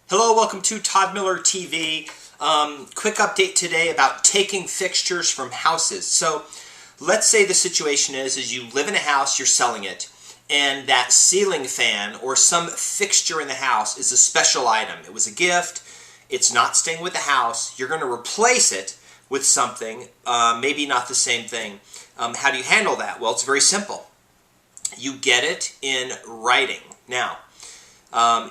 Hello, welcome to Todd Miller TV. Quick update today about taking fixtures from houses. So let's say the situation is you live in a house, you're selling it, and that ceiling fan or some fixture in the house is a special item. It was a gift, it's not staying with the house, you're going to replace it with something, maybe not the same thing. How do you handle that? Well, it's very simple. You get it in writing. Now,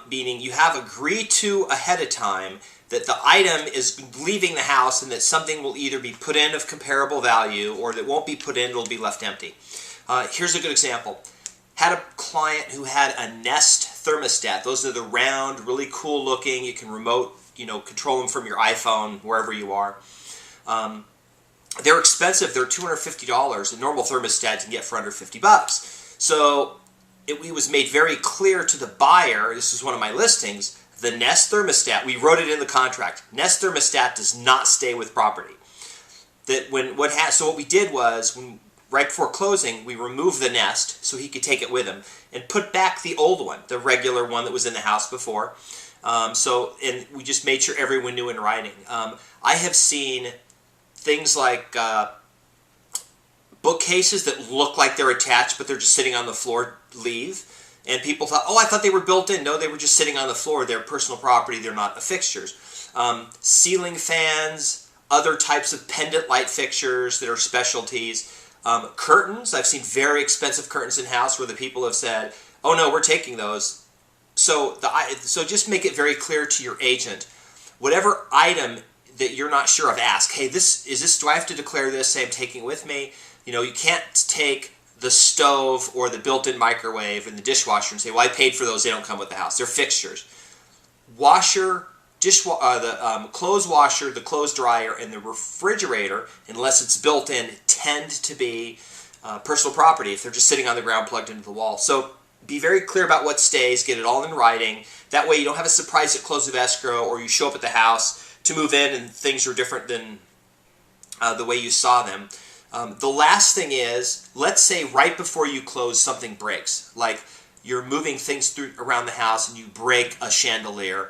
meaning you have agreed to ahead of time that the item is leaving the house and that something will either be put in of comparable value or that won't be put in, it'll be left empty. Here's a good example. Had a client who had a Nest thermostat. Those are the round, really cool looking, you can remote, control them from your iPhone, wherever you are. They're expensive, they're $250. A normal thermostat you can get for under 50 bucks. So it was made very clear to the buyer, this is one of my listings, the Nest thermostat, we wrote it in the contract, Nest thermostat does not stay with property. So what we did was, right before closing, we removed the Nest so he could take it with him and put back the old one, the regular one that was in the house before. And we just made sure everyone knew in writing. I have seen things like bookcases that look like they're attached but they're just sitting on the floor leave, and people thought, oh, I thought they were built in. No, they were just sitting on the floor. They're personal property, they're not fixtures. Ceiling fans, other types of pendant light fixtures that are specialties. Curtains, I've seen very expensive curtains in house where the people have said, oh no, we're taking those. So just make it very clear to your agent, whatever item that you're not sure of, ask, hey, do I have to declare this, say I'm taking it with me? You can't take the stove or the built-in microwave and the dishwasher and say, well, I paid for those, they don't come with the house. They're fixtures. Washer, the clothes washer, the clothes dryer, and the refrigerator, unless it's built in, tend to be personal property if they're just sitting on the ground plugged into the wall. So be very clear about what stays, get it all in writing. That way you don't have a surprise at close of escrow or you show up at the house to move in and things are different than the way you saw them. The last thing is, let's say right before you close something breaks, like you're moving things around the house and you break a chandelier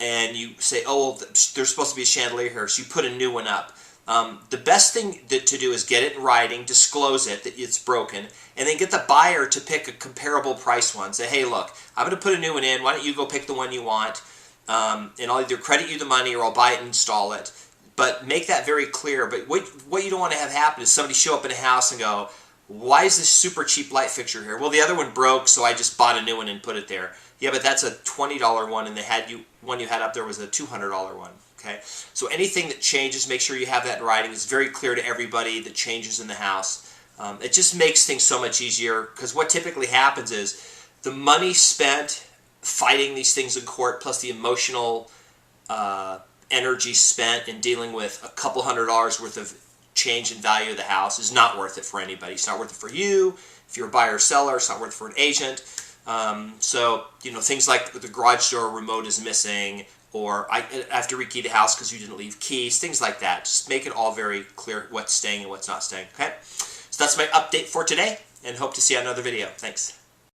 and you say, oh, well, there's supposed to be a chandelier here, so you put a new one up. The best thing to do is get it in writing, disclose it, that it's broken, and then get the buyer to pick a comparable price one. Say, hey, look, I'm going to put a new one in, why don't you go pick the one you want, and I'll either credit you the money or I'll buy it and install it. But make that very clear. But what you don't want to have happen is somebody show up in a house and go, why is this super cheap light fixture here? Well, the other one broke, so I just bought a new one and put it there. Yeah, but that's a $20 one, and the one you had up there was a $200 one. Okay, so anything that changes, make sure you have that in writing. It's very clear to everybody the changes in the house. It just makes things so much easier, because what typically happens is the money spent fighting these things in court, plus the emotional energy spent in dealing with a couple $100 worth of change in value of the house is not worth it for anybody. It's not worth it for you. If you're a buyer or seller, it's not worth it for an agent. Things like the garage door remote is missing, or I have to rekey the house because you didn't leave keys, things like that. Just make it all very clear what's staying and what's not staying. Okay, so that's my update for today, and hope to see you on another video. Thanks.